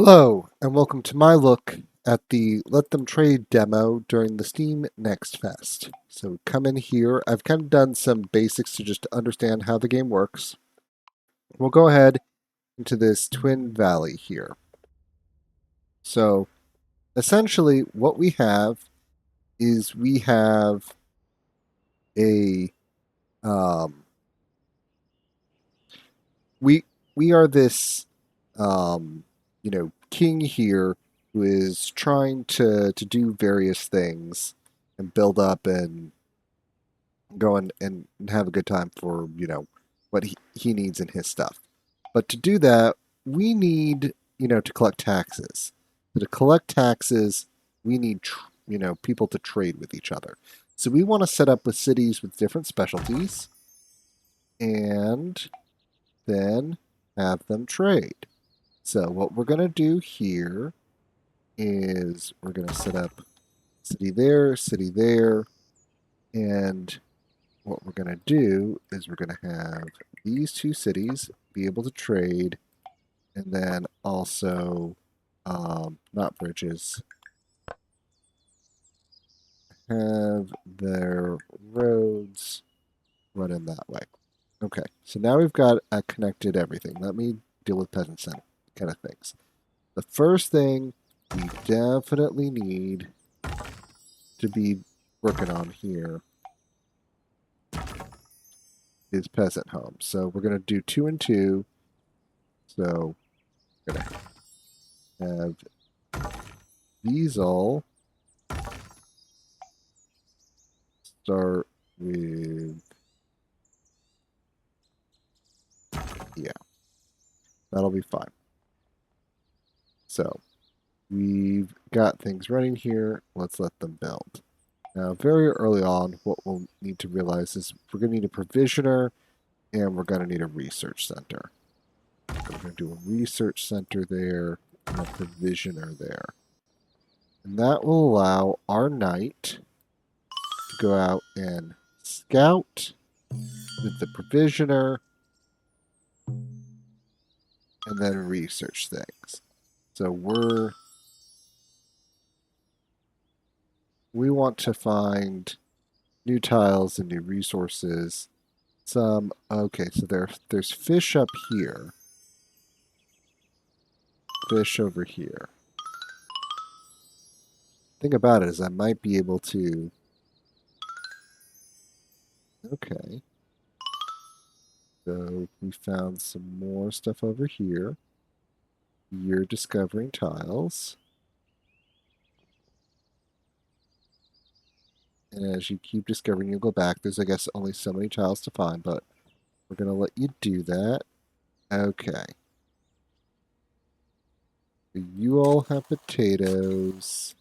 Hello, and welcome to my look at the Let Them Trade demo during the Steam Next Fest. So come in here. I've kind of done some basics to just understand how the game works. We'll go ahead into this Twin Valley here. So essentially what we have is we have a we we are this king here who is trying to do various things and build up and go and have a good time for what he needs in his stuff. But to do that, we need to collect taxes. So to collect taxes, we need people to trade with each other. So we want to set up with cities with different specialties and then have them trade. So what we're going to do here is we're going to set up city there, and what we're going to do is we're going to have these two cities be able to trade, and then also, not bridges, have their roads run in that way. Okay, so now we've got connected everything. Let me deal with peasant kind of things. The first thing we definitely need to be working on here is peasant homes. So we're going to do 2 and 2. So we're going to have these all start with, yeah, that'll be fine. So we've got things running here. Let's let them build. Now, very early on, what we'll need to realize is we're going to need a provisioner and we're going to need a research center. So we're going to do a research center there and a provisioner there. And that will allow our knight to go out and scout with the provisioner and then research things. So we want to find new tiles and new resources. Okay, so there's fish up here. Fish over here. Thing about it is I might be able to. Okay. So we found some more stuff over here. You're discovering tiles. And as you keep discovering, you'll go back. There's, I guess, only so many tiles to find, but we're going to let you do that. Okay. You all have potatoes.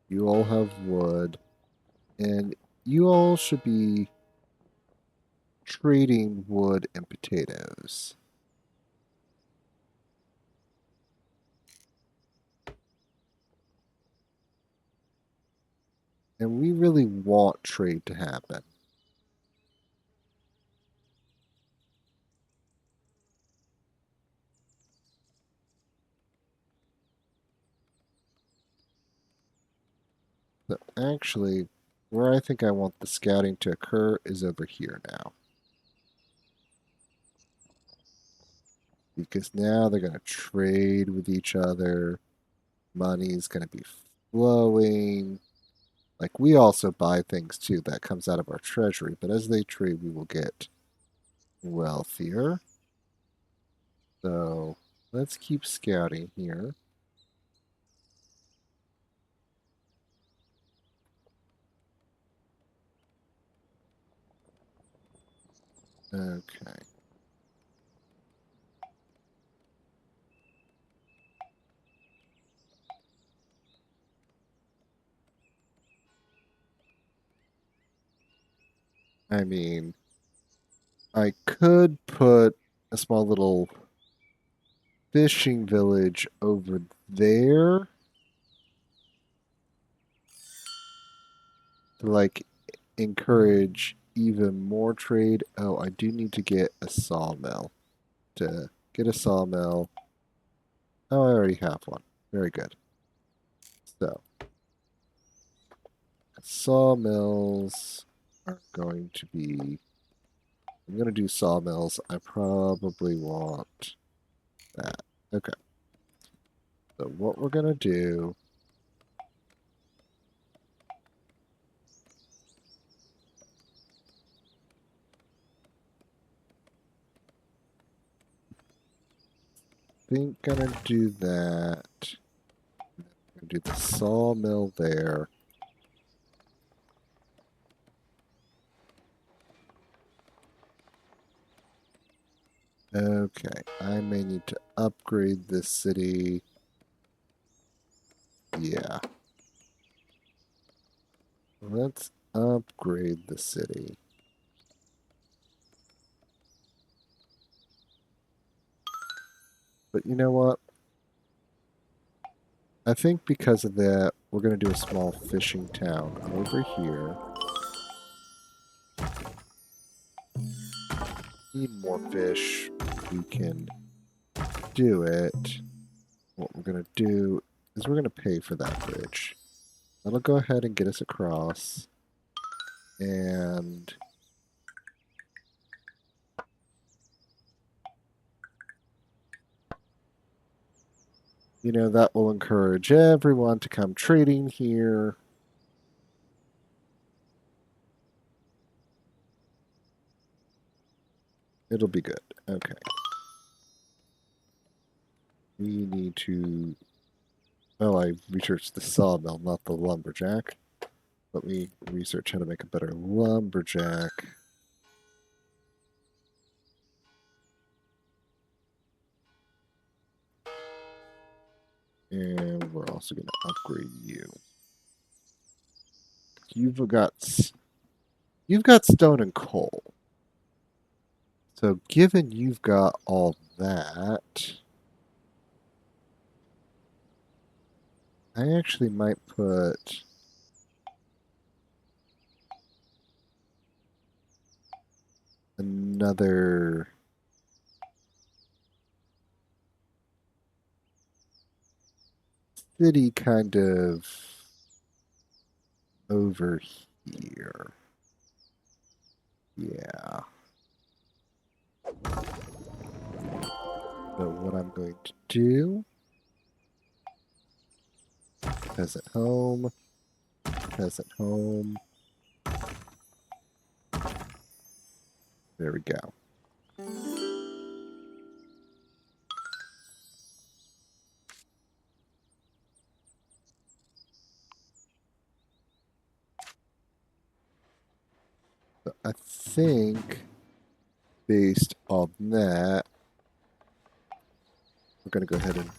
You all have wood. And you all should be trading wood and potatoes. And we really want trade to happen. So actually, where I think I want the scouting to occur is over here now. Because now they're going to trade with each other. Money's going to be flowing. Like, we also buy things too. That comes out of our treasury. But as they trade, we will get wealthier. So let's keep scouting here. Okay. I mean, I could put a small little fishing village over there to like encourage even more trade. Oh, I do need to get a sawmill to get a sawmill. Oh, I already have one. Very good. So, sawmills are going to be... I'm going to do sawmills. I probably want that. Okay. So what we're going to do... I think gonna do that. Gonna do the sawmill there. Okay, I may need to upgrade this city. Yeah. Let's upgrade the city. But you know what? I think because of that, we're going to do a small fishing town over here. Need more fish. We can do it. What we're going to do is we're going to pay for that bridge. That'll go ahead and get us across. And... you know, that will encourage everyone to come trading here. It'll be good. Okay. We need to... well, I researched the sawmill, not the lumberjack. Let me research how to make a better lumberjack. And we're also going to upgrade you. You've got stone and coal. So given you've got all that, I actually might put another city kind of over here. Yeah. So what I'm going to do, peasant home, peasant home. There we go. So I think based on that, we're going to go ahead and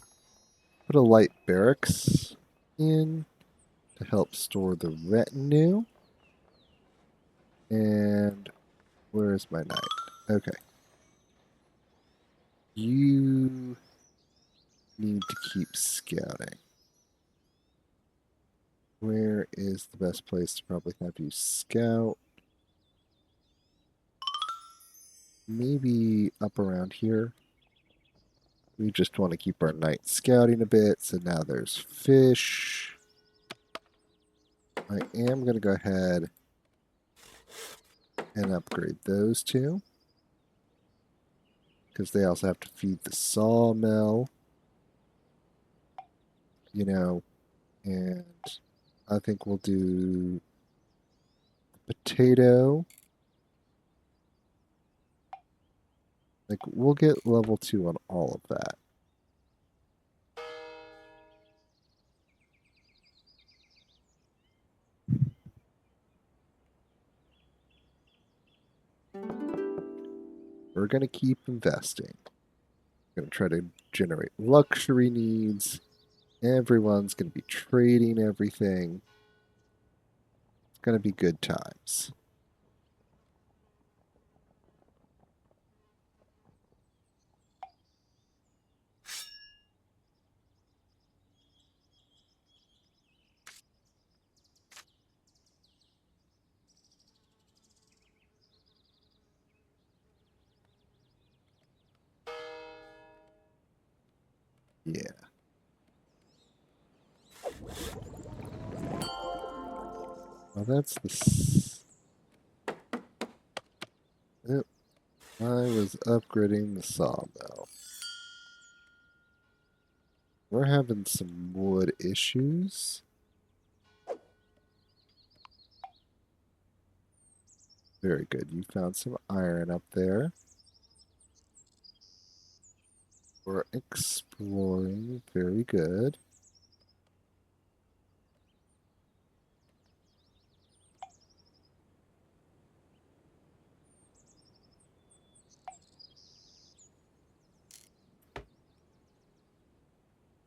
put a light barracks in to help store the retinue. And where is my knight? Okay. You need to keep scouting. Where is the best place to probably have you scout? Maybe up around here. We just want to keep our knight scouting a bit. So now there's fish. I am going to go ahead and upgrade those two, because they also have to feed the sawmill. You know, and I think we'll do potato. Like, we'll get level 2 on all of that. We're going to keep investing. We're going to try to generate luxury needs. Everyone's going to be trading everything. It's going to be good times. Yeah. Well, that's Yep, I was upgrading the sawmill. We're having some wood issues. Very good. You found some iron up there. We're exploring. Very good.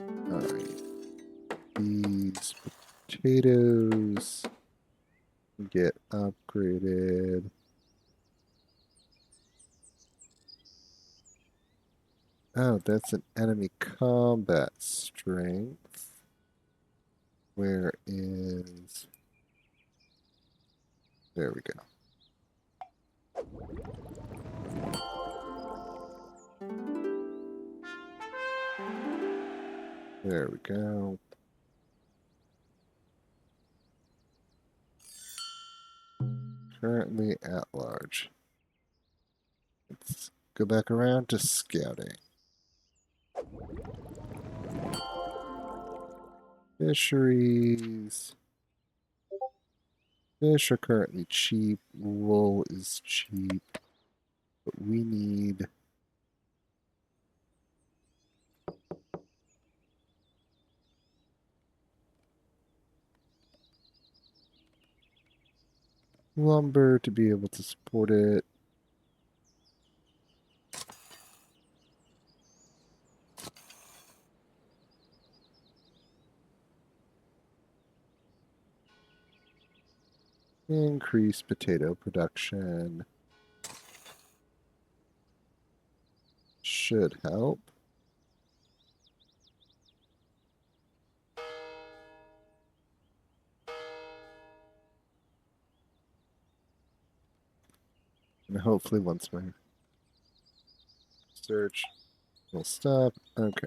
All right. These potatoes get upgraded. Oh, that's an enemy combat strength. Where is... There we go. There we go. Currently at large. Let's go back around to scouting. Fisheries. Fish are currently cheap. Wool is cheap. But we need lumber to be able to support it. Increase potato production. Should help. And hopefully once my search will stop. Okay.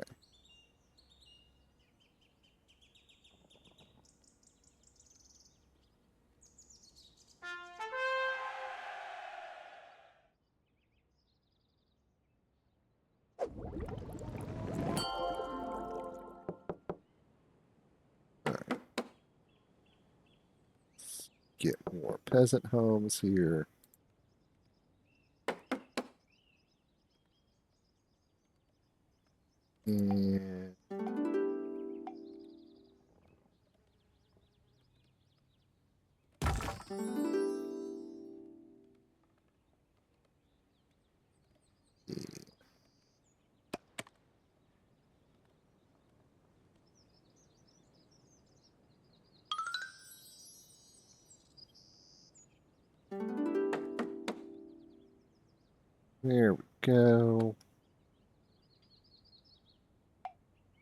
Alright. Let's get more peasant homes here. And there we go.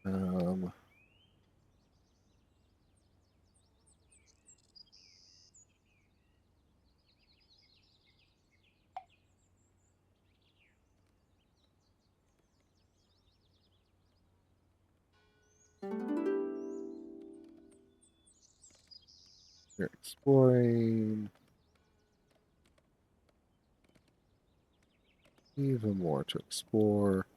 Um, we're exploring. Even more to explore.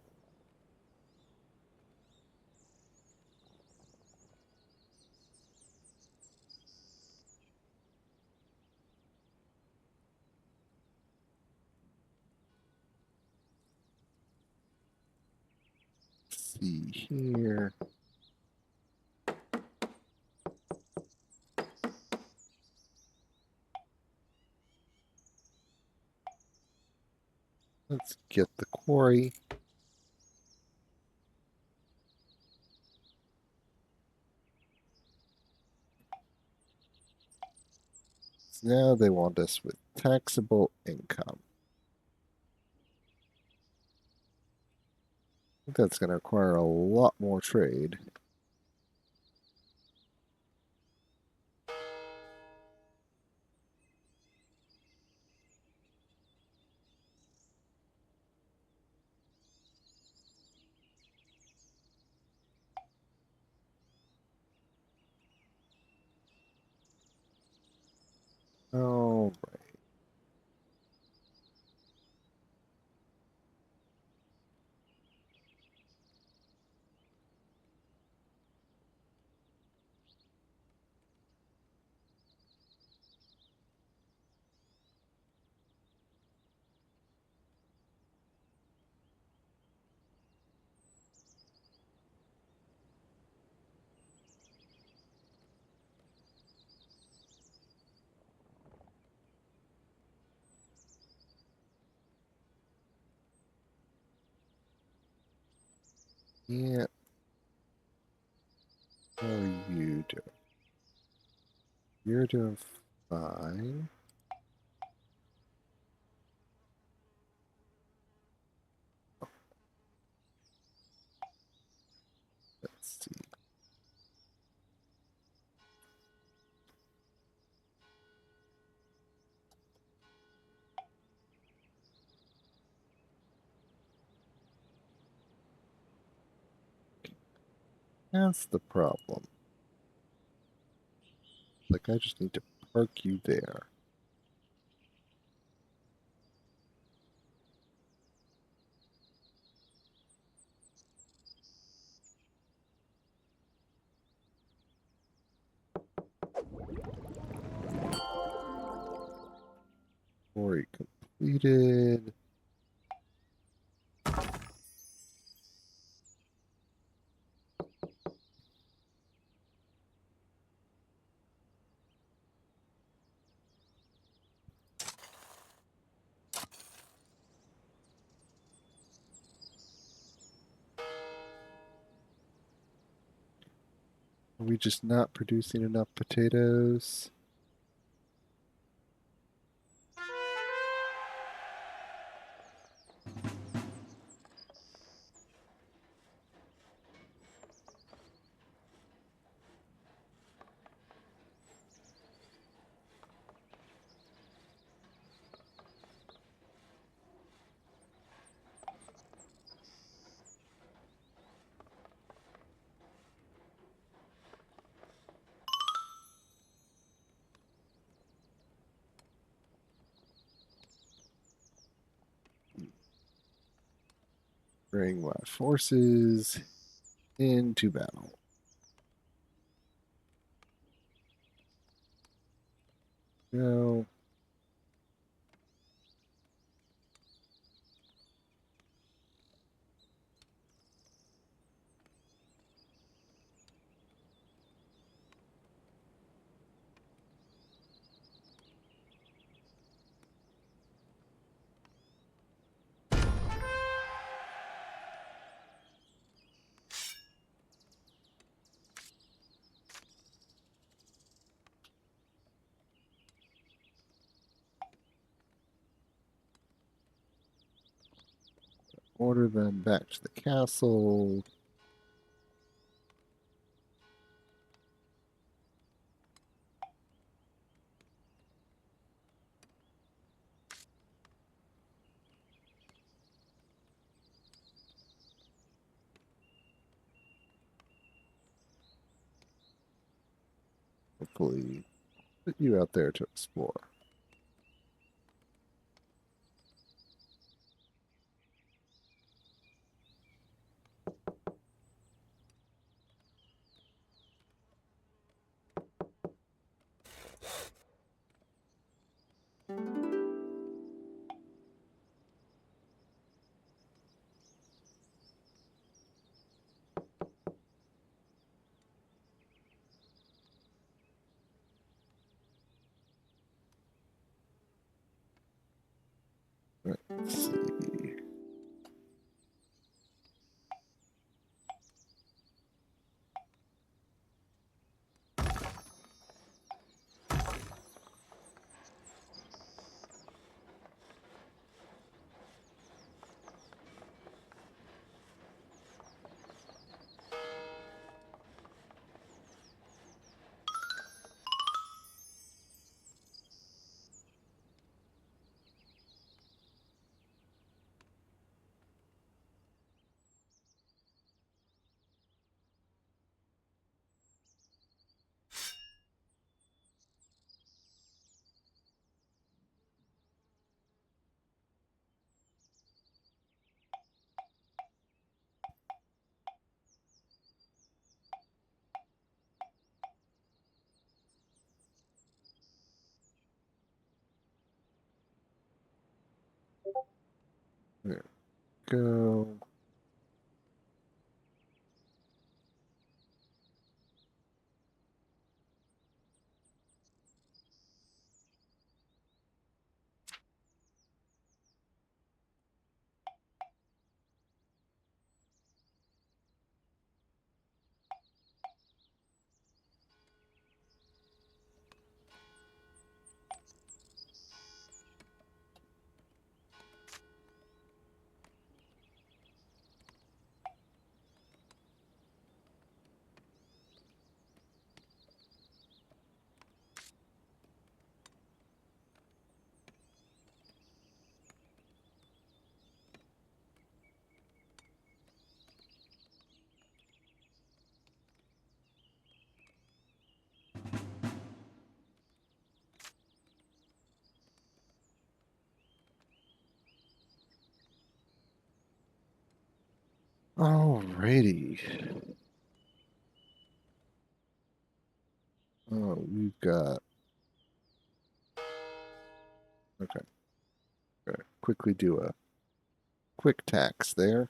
Let's see here. Let's get the quarry. So now they want us with taxable income. I think that's going to require a lot more trade. Oh, yeah. How are you doing? You're doing fine. Let's see. That's the problem. Like, I just need to park you there. Story completed. Are we just not producing enough potatoes? Bring my forces into battle. Go. Order them back to the castle. Hopefully, put you out there to explore. Let's see. There we go. Alrighty. Oh, we've got. Okay. Quickly do a quick tax there.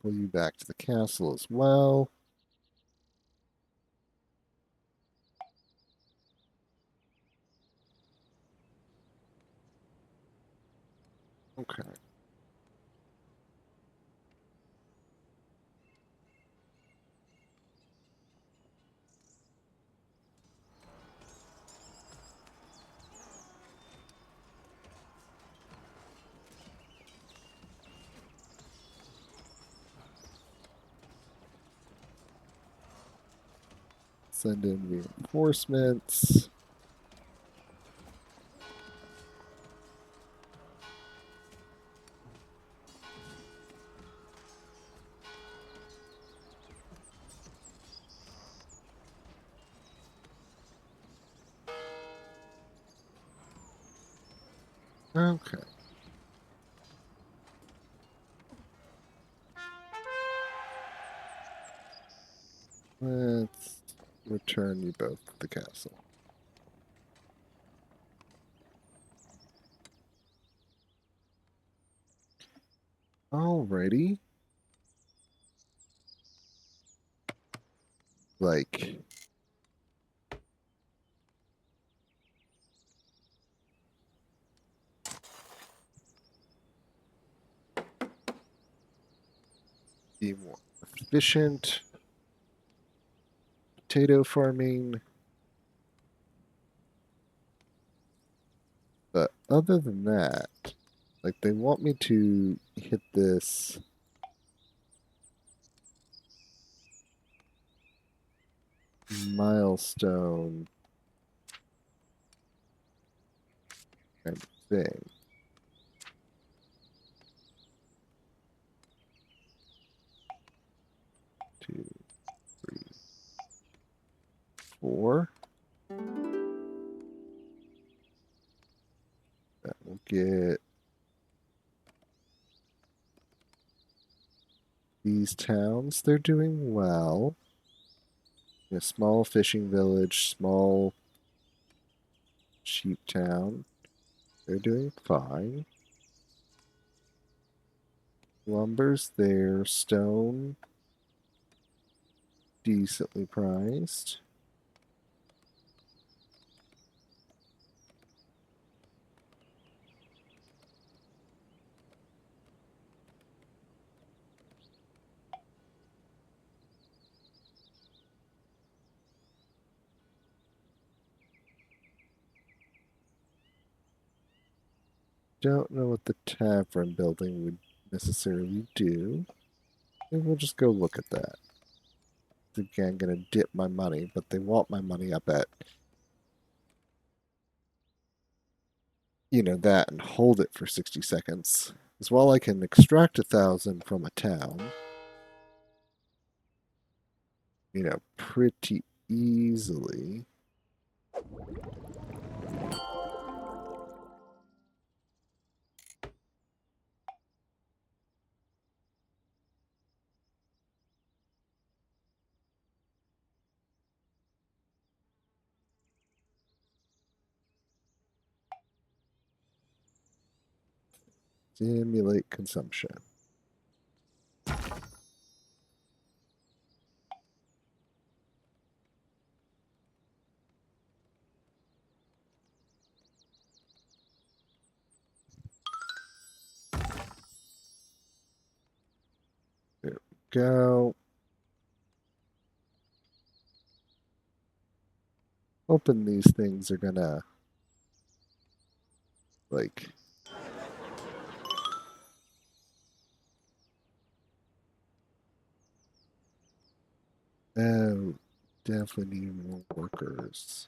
Pull you back to the castle as well. Okay. Send in reinforcements. Okay. Let's return you both to the castle. Alrighty. Like, be more efficient. Potato farming. But other than that, like they want me to hit this milestone kind of thing. 2, 3, 4. That will get these towns. They're doing well. A small fishing village, small sheep town. They're doing fine. Lumber's there. Stone, decently priced. Don't know what the tavern building would necessarily do. Maybe we'll just go look at that. Again, gonna dip my money, but they want my money up at, that and hold it for 60 seconds. As well, I can extract 1,000 from a town, pretty easily. Stimulate consumption. There we go. Hoping these things are gonna like. Oh, definitely need more workers.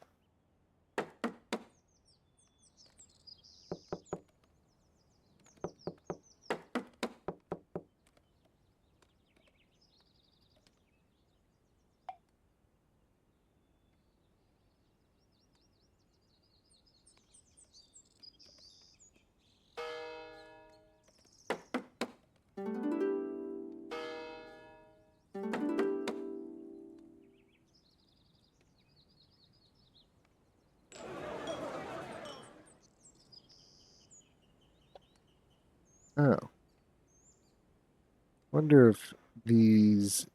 Oh, wonder if these.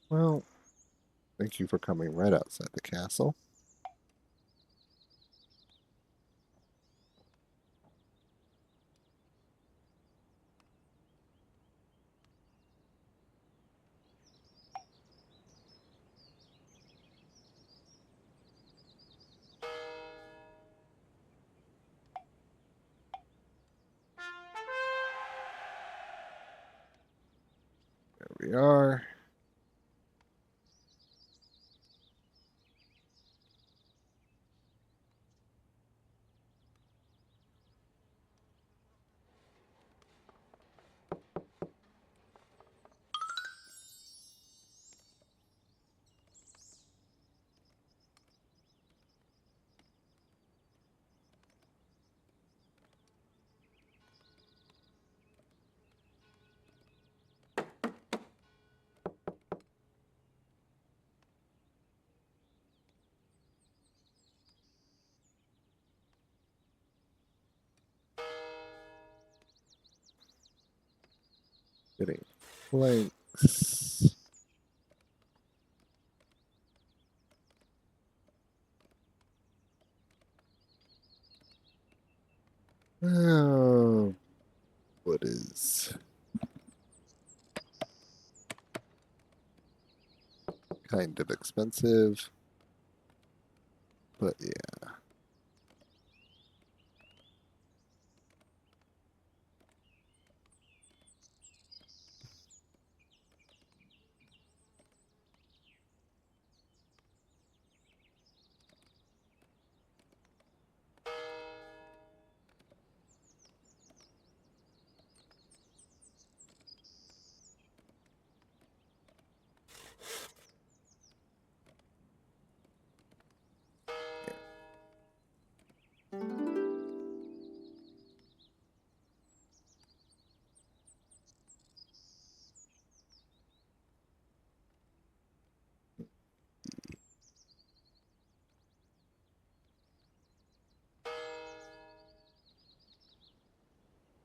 Well, thank you for coming right outside the castle. There we are. Getting planks. Oh, what is kind of expensive, but yeah.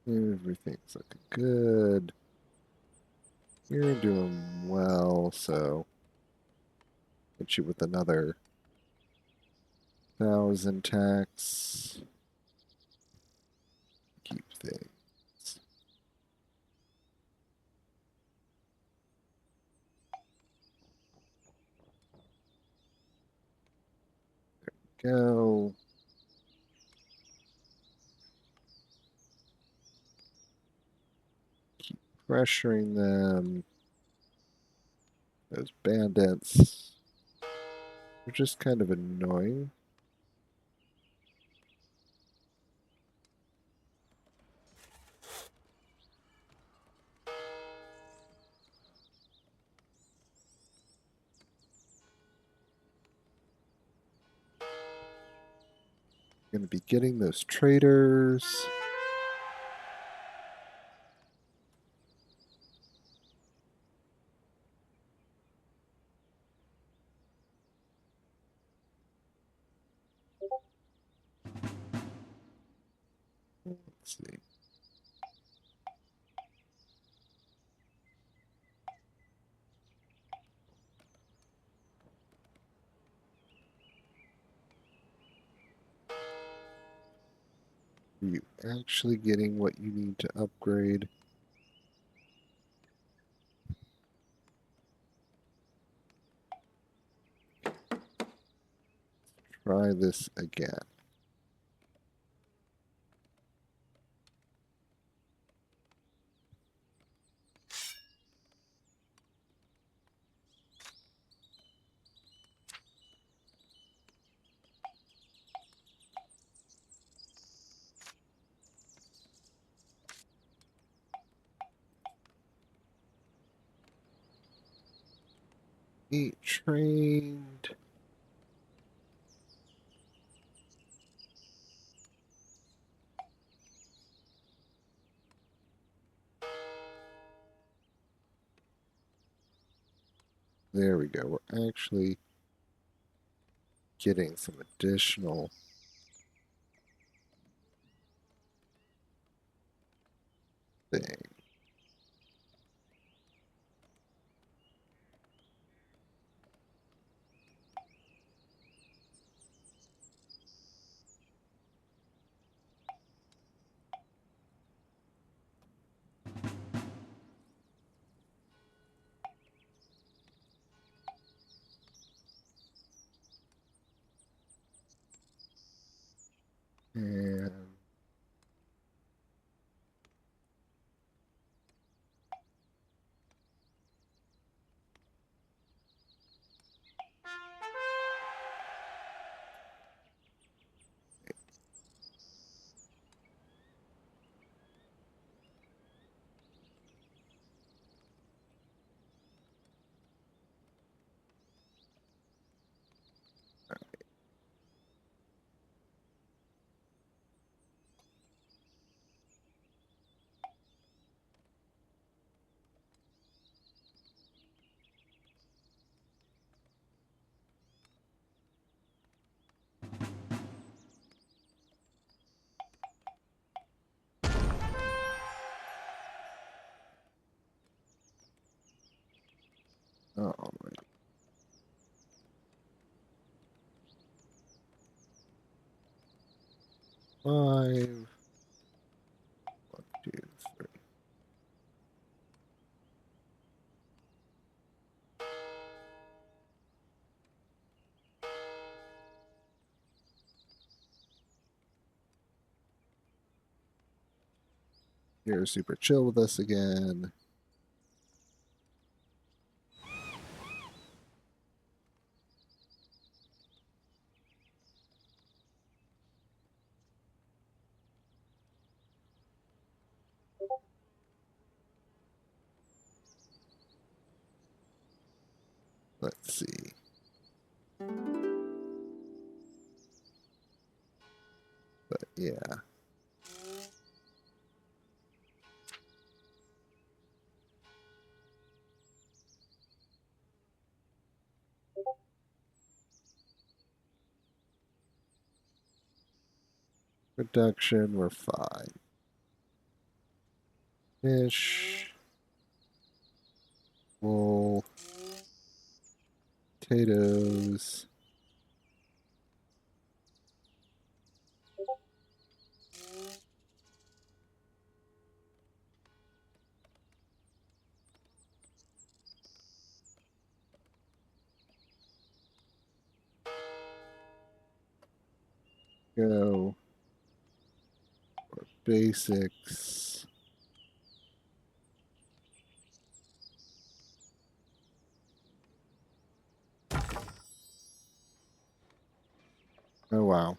Everything's looking good. You're doing well, so hit you with another 1,000 tax. Keep things. Go. pressuring them. Those bandits are just kind of annoying. Going to be getting those traders. Let's see. Are you actually getting what you need to upgrade? Try this again. Eight trained. There we go. We're actually getting some additional thing. And all right. 5, 1, 2, 3. You're super chill with us again. Let's see. But yeah. Production, we're fine. Fish, wool, potatoes. Go. Basics. wow.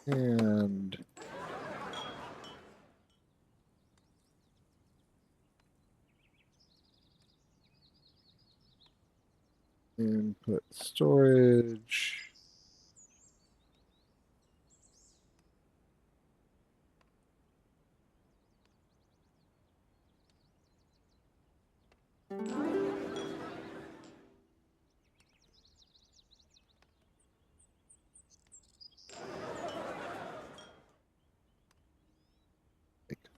And input storage.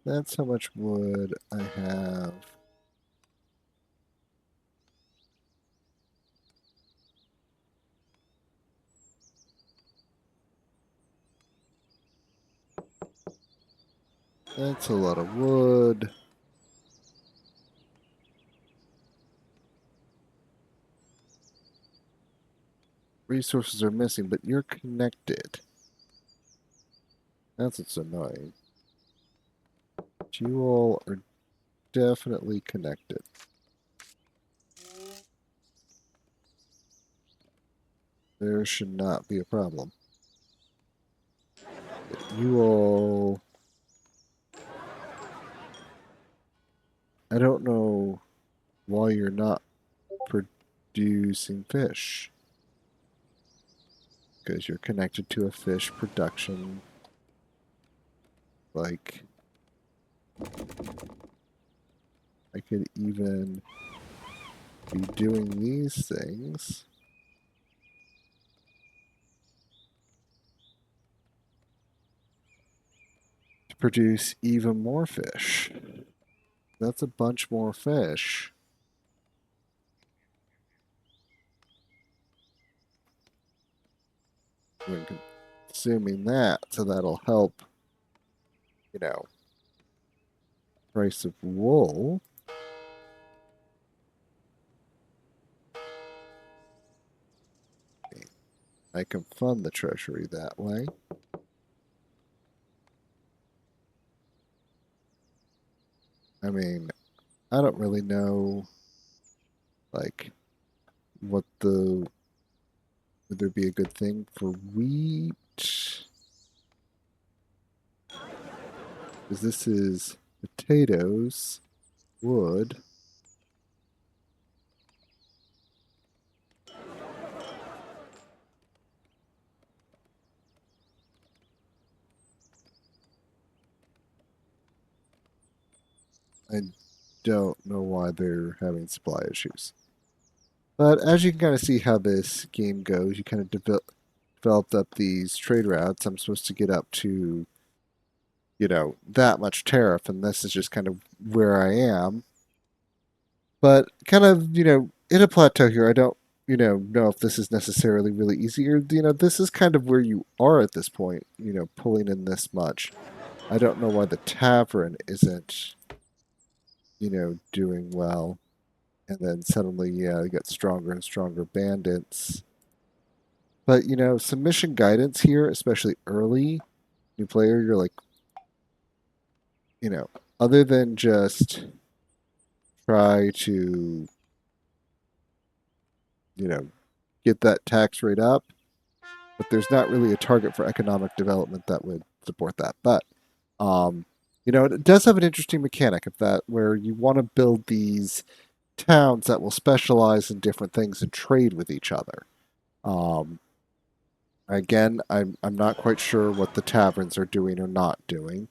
That's how much wood I have. That's a lot of wood. Resources are missing, but you're connected. That's what's annoying. You all are definitely connected. There should not be a problem. You all... I don't know why you're not producing fish. Because you're connected to a fish production. Like, I could even be doing these things. To produce even more fish. That's a bunch more fish. We're consuming that, so that'll help, you know, price of wool. I can fund the treasury that way. I mean, I don't really know, like, what the... Would there be a good thing for wheat? Because this is potatoes, wood. I don't know why they're having supply issues. But as you can kind of see how this game goes, you kind of developed up these trade routes. I'm supposed to get up to, you know, that much tariff, and this is just kind of where I am. But kind of, you know, in a plateau here, I don't, know if this is necessarily really easy or, this is kind of where you are at this point, pulling in this much. I don't know why the tavern isn't, doing well. And then suddenly, yeah, you get stronger and stronger bandits. But, some mission guidance here, especially early, new player, you're like, you know, other than just try to, you know, get that tax rate up, but there's not really a target for economic development that would support that. But, um, it does have an interesting mechanic of that where you want to build these towns that will specialize in different things and trade with each other. Um, Again, I'm not quite sure what the taverns are doing or not doing,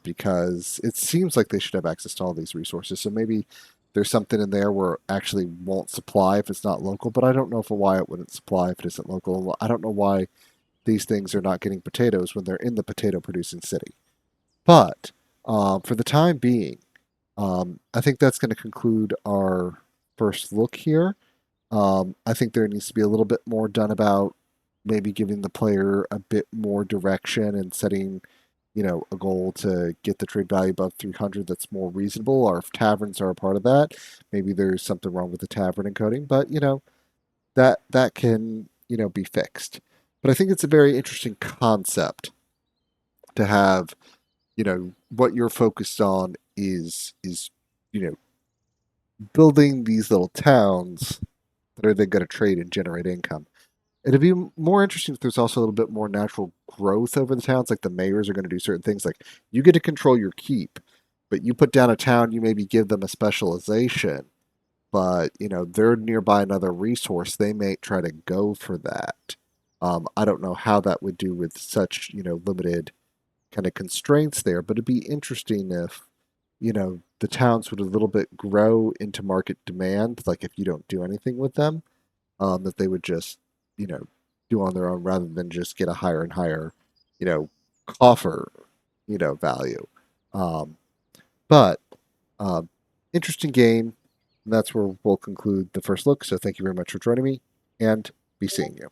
because it seems like they should have access to all these resources. So maybe there's something in there where it actually won't supply if it's not local. But I don't know why it wouldn't supply if it isn't local. I don't know why these things are not getting potatoes when they're in the potato producing city. But for the time being, I think that's going to conclude our first look here. I think there needs to be a little bit more done about maybe giving the player a bit more direction and setting, a goal to get the trade value above 300 that's more reasonable. Or if taverns are a part of that, maybe there's something wrong with the tavern encoding. But that can be fixed. But I think it's a very interesting concept to have what you're focused on is you know building these little towns that are then going to trade and generate income. It'd be more interesting if there's also a little bit more natural growth over the towns. Like the mayors are going to do certain things. Like you get to control your keep, but you put down a town, you maybe give them a specialization. But they're nearby another resource. They may try to go for that. I don't know how that would do with such limited kind of constraints there, but it'd be interesting if the towns would a little bit grow into market demand. Like if you don't do anything with them, that they would just, you know, do on their own rather than just get a higher and higher, you know, coffer, value. Um, but um, Interesting game. And that's where we'll conclude the first look. So thank you very much for joining me and be seeing you.